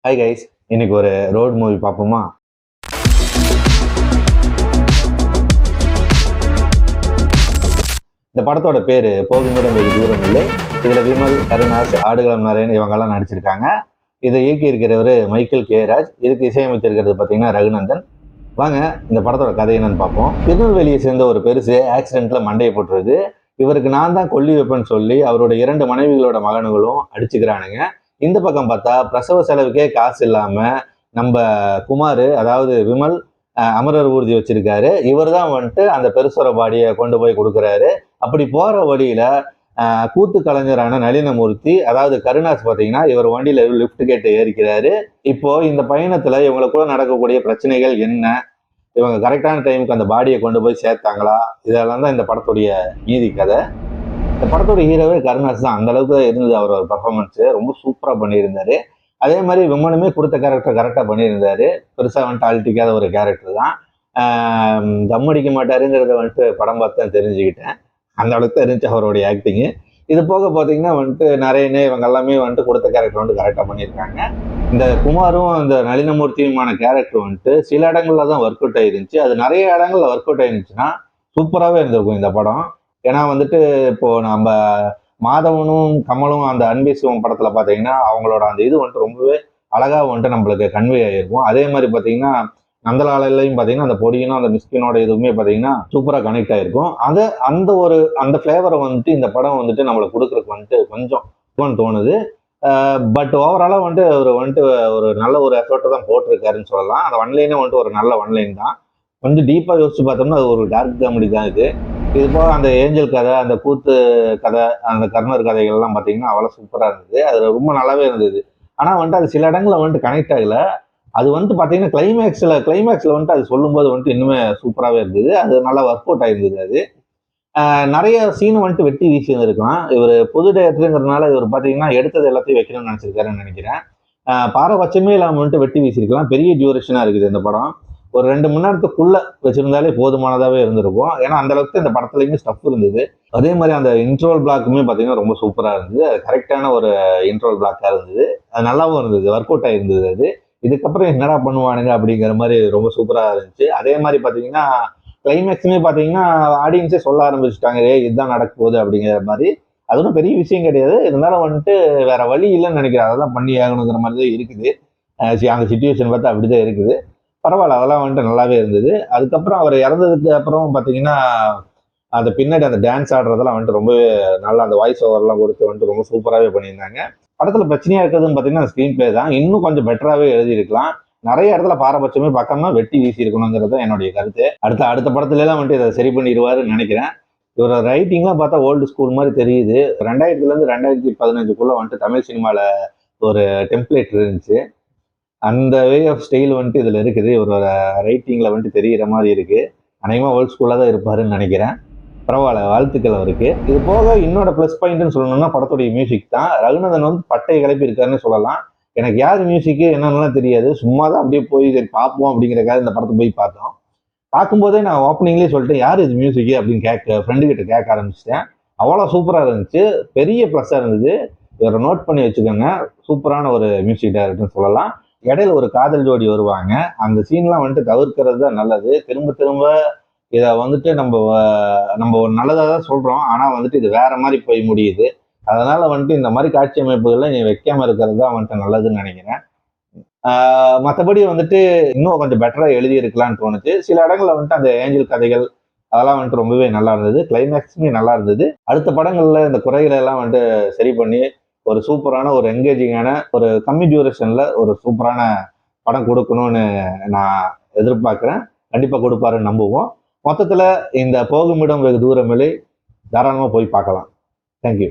Hi guys, இன்னைக்கு ஒரு road movie பார்ப்போமா? இந்த படத்தோட பேரு போகுமிடம் வெகு தூரம் இல்லை. இதுல விமல், கருணாஸ், ஆடுகளம் நரேன் இவங்கெல்லாம் நடிச்சிருக்காங்க. இதை இயக்கி இருக்கிறவர் மைக்கேல் கே ராஜ். இதுக்கு இசையமைச்சிருக்கிறது பார்த்தீங்கன்னா ரகுநந்தன். வாங்க இந்த படத்தோட கதை என்னன்னு பார்ப்போம். திருநெல்வேலியை சேர்ந்த ஒரு பெருசு ஆக்சிடென்ட்ல மண்டையை போட்டுருது. இவருக்கு நான் தான் கொல்லி வைப்பேன்னு சொல்லி அவரோட 2 மனைவிகளோட மகன்களும் அடிச்சுக்கிறானுங்க. இந்த பக்கம் பார்த்தா பிரசவ செலவுக்கே காசு இல்லாம நம்ம குமார், அதாவது விமல், அமரர் ஊர்தி வச்சிருக்காரு. இவர் தான் வந்துட்டு அந்த பெருசோர பாடியை கொண்டு போய் கொடுக்குறாரு. அப்படி போற வழியில கூத்து கலைஞரான நளினமூர்த்தி, அதாவது கருணாஸ் பார்த்தீங்கன்னா இவர் வண்டியில லிஃப்ட் கேட்டு ஏறிக்கிறாரு. இப்போ இந்த பயணத்துல இவங்களுக்குள்ள நடக்கக்கூடிய பிரச்சனைகள் என்ன, இவங்க கரெக்டான டைமுக்கு அந்த பாடியை கொண்டு போய் சேர்த்தாங்களா, இதெல்லாம் தான் இந்த படத்துடைய மீதி கதை. இந்த படத்தோட ஹீரோவே கருணாஸ் தான். அந்த அளவுக்கு இருந்தது அவரோட பர்ஃபார்மன்ஸ். ரொம்ப சூப்பரா பண்ணியிருந்தாரு. அதே மாதிரி விமனுமே கொடுத்த கேரக்டர் கரெக்டாக பண்ணியிருந்தாரு. பெருசாக வந்துட்டு ஆழ்த்திக்காத ஒரு கேரக்டர் தான். தம் அடிக்க மாட்டாருங்கிறத வந்துட்டு படம் பார்த்து தான் தெரிஞ்சுக்கிட்டேன். அந்த அளவுக்கு தான் இருந்துச்சு அவருடைய ஆக்டிங்கு. இது போக பார்த்தீங்கன்னா வந்துட்டு நரேனே இவங்க எல்லாமே வந்துட்டு கொடுத்த கேரக்டர் வந்துட்டு கரெக்டாக பண்ணியிருக்காங்க. இந்த குமாரும் இந்த நளினமூர்த்தியுமான கேரக்டர் வந்துட்டு சில இடங்கள்ல தான் ஒர்க் அவுட் ஆயிருந்துச்சு. அது நிறைய இடங்கள்ல ஒர்க் அவுட் ஆயிருந்துச்சுன்னா சூப்பராகவே இருந்திருக்கும் இந்த படம். ஏன்னா வந்துட்டு இப்போ நம்ம மாதவனும் கமலும் அந்த அன்பே சிவம் படத்துல பாத்தீங்கன்னா அவங்களோட அந்த இது வந்துட்டு ரொம்பவே அழகா வந்துட்டு நம்மளுக்கு கன்வே ஆகிருக்கும். அதே மாதிரி பாத்தீங்கன்னா நந்தலாலையும் பாத்தீங்கன்னா அந்த பொடியும் அந்த மிஸ்கினோட இதுவுமே பாத்தீங்கன்னா சூப்பரா கனெக்ட் ஆயிருக்கும். அந்த ஃபிளேவரை வந்துட்டு இந்த படம் வந்துட்டு நம்மளுக்கு கொடுக்கறதுக்கு வந்துட்டு கொஞ்சம் தோணுது. பட் ஓவராலா வந்துட்டு அவர் வந்துட்டு ஒரு நல்ல ஒரு எஃபர்ட்டை தான் போட்டிருக்காருன்னு சொல்லலாம். அந்த ஒன்லைனே வந்துட்டு ஒரு நல்ல ஒன்லைன் தான். கொஞ்சம் டீப்பா யோசிச்சு பார்த்தோம்னா அது ஒரு டார்க் காமெடி தான் இது. இது போக அந்த ஏஞ்சல் கதை, அந்த கூத்து கதை, அந்த கர்ணர் கதைகள்லாம் பார்த்தீங்கன்னா அவ்வளோ சூப்பராக இருந்தது. அது ரொம்ப நல்லாவே இருந்தது. ஆனால் வந்துட்டு அது சில இடங்களில் வந்துட்டு கனெக்ட் ஆகல. அது வந்துட்டு பார்த்தீங்கன்னா கிளைமேக்ஸில் வந்துட்டு அது சொல்லும்போது வந்துட்டு இன்னுமே சூப்பராகவே இருந்தது. அது நல்லா ஒர்க் அவுட் ஆயிருந்தது. அது நிறைய சீன் வந்துட்டு வெட்டி வீசி இருந்திருக்கலாம். இவர் பொது டேரக்டருங்கிறதுனால இவர் பார்த்தீங்கன்னா எடுத்தது எல்லாத்தையும் வைக்கணும்னு நினச்சிருக்காருன்னு நினைக்கிறேன். பாரபட்சமே இல்லாமல் வந்துட்டு வெட்டி வீசிருக்கலாம். பெரிய டியூரேஷனாக இருக்குது இந்த படம். ஒரு 2 மணி நேரத்துக்குள்ள வச்சிருந்தாலே போதுமானதாவே இருந்திருக்கும். ஏன்னா அந்த அளவுக்கு இந்த படத்துலயுமே ஸ்டஃப் இருந்தது. அதே மாதிரி அந்த இன்ட்ரோல் பிளாக்குமே பார்த்தீங்கன்னா ரொம்ப சூப்பரா இருந்தது. அது கரெக்டான ஒரு இன்ட்ரோல் பிளாக்கா இருந்தது. அது நல்லாவும் இருந்தது. ஒர்க் அவுட் ஆயிருந்தது அது. இதுக்கப்புறம் என்னடா பண்ணுவானுங்க அப்படிங்கிற மாதிரி ரொம்ப சூப்பரா இருந்துச்சு. அதே மாதிரி பார்த்தீங்கன்னா கிளைமேக்ஸுமே பார்த்தீங்கன்னா ஆடியன்ஸே சொல்ல ஆரம்பிச்சுட்டாங்க, இதுதான் நடக்க போகுது அப்படிங்கிற மாதிரி. அது ஒன்றும் பெரிய விஷயம் கிடையாது. இருந்தாலும் வந்துட்டு வேற வழி இல்லைன்னு நினைக்கிறேன். அதான் பண்ணி ஆகணுங்கிற மாதிரி தான் இருக்குது. அந்த சுச்சுவேஷன் பார்த்தா அப்படிதான் இருக்குது. பரவாயில்ல, அதெல்லாம் வந்துட்டு நல்லாவே இருந்தது. அதுக்கப்புறம் அவர் இறந்ததுக்கு அப்புறம் பார்த்தீங்கன்னா அந்த பின்னாடி அந்த டான்ஸ் ஆடுறதெல்லாம் வந்துட்டு ரொம்பவே நல்லா அந்த வாய்ஸ் ஓவர்லாம் கொடுத்து வந்துட்டு ரொம்ப சூப்பராகவே பண்ணியிருந்தாங்க. படத்தில் பிரச்சனையாக இருக்கிறதுன்னு பார்த்தீங்கன்னா ஸ்க்ரீன் பிளே தான். இன்னும் கொஞ்சம் பெட்டராகவே எழுதியிருக்கலாம். நிறைய இடத்துல பாரபட்சமே பார்க்காம வெட்டி வீசி இருக்கணுங்கிறது என்னுடைய கருத்து. அடுத்த படத்துலலாம் வந்துட்டு இதை சரி பண்ணிடுவாருன்னு நினைக்கிறேன். இவரோட ரைட்டிங்லாம் பார்த்தா ஓல்டு ஸ்கூல் மாதிரி தெரியுது. 2000 2015 வந்துட்டு தமிழ் சினிமாவில் ஒரு டெம்ப்ளேட் இருந்துச்சு. அந்த வே ஆஃப் ஸ்டைல் வந்துட்டு இதில் இருக்குது. இவரோட ரைட்டிங்கில் வந்துட்டு தெரிகிற மாதிரி இருக்குது. அநேகமாக ஓல்ட் ஸ்கூலாக தான் இருப்பாருன்னு நினைக்கிறேன். பரவாயில்ல, வாழ்த்துக்கள் அவருக்கு. இது போக இன்னொரு ப்ளஸ் பாயிண்ட்னு சொல்லணும்னா படத்துடைய மியூசிக் தான். ரகுநந்தன் வந்து பட்டை கிளப்பி இருக்காருன்னு சொல்லலாம். எனக்கு யார் மியூசிக்கு என்னென்னலாம் தெரியாது. சும்மா தான் அப்படியே போய் சரி பார்ப்போம் அப்படிங்கிறக்காக இந்த படத்தை போய் பார்த்தோம். பார்க்கும்போதே நான் ஓப்பனிங்லேயே சொல்லிட்டேன், யார் இது மியூசிக்கு அப்படின்னு ஃப்ரெண்டு கிட்ட கேட்க ஆரம்பிச்சிட்டேன். அவ்வளோ சூப்பராக இருந்துச்சு. பெரிய ப்ளஸ்ஸாக இருந்தது. இவரை நோட் பண்ணி வச்சுக்கோங்க. சூப்பரான ஒரு மியூசிக் டைரக்டர்னு சொல்லலாம். இடையில ஒரு காதல் ஜோடி வருவாங்க. அந்த சீன்லாம் வந்துட்டு தவிர்க்கிறது தான் நல்லது. திரும்ப திரும்ப இதை வந்துட்டு நம்ம ஒரு நல்லதாக தான் சொல்றோம். ஆனா வந்துட்டு இது வேற மாதிரி போய் முடியுது. அதனால வந்துட்டு இந்த மாதிரி காட்சி அமைப்புகள்ல நீ வைக்காம இருக்கிறது தான் வந்துட்டு நல்லதுன்னு நினைக்கிறேன். மற்றபடி வந்துட்டு இன்னும் கொஞ்சம் பெட்டரா எழுதி இருக்கலாம்னு தோணுச்சு. சில இடங்கள்ல வந்துட்டு அந்த ஏஞ்சல் கதைகள் அதெல்லாம் வந்துட்டு ரொம்பவே நல்லா இருந்தது. கிளைமேக்ஸுமே நல்லா இருந்தது. அடுத்த படங்கள்ல இந்த குறைகளை எல்லாம் வந்துட்டு சரி பண்ணி ஒரு சூப்பரான ஒரு என்கேஜிங்கான ஒரு கம்மி டியூரேஷன்ல ஒரு சூப்பரான படம் கொடுக்கணும்னு நான் எதிர்பார்க்கிறேன். கண்டிப்பா கொடுப்பாருன்னு நம்புவோம். மொத்தத்துல இந்த போகுமிடம் வெகு தூரமில்லை, தாராளமா போய் பார்க்கலாம். தேங்க்யூ.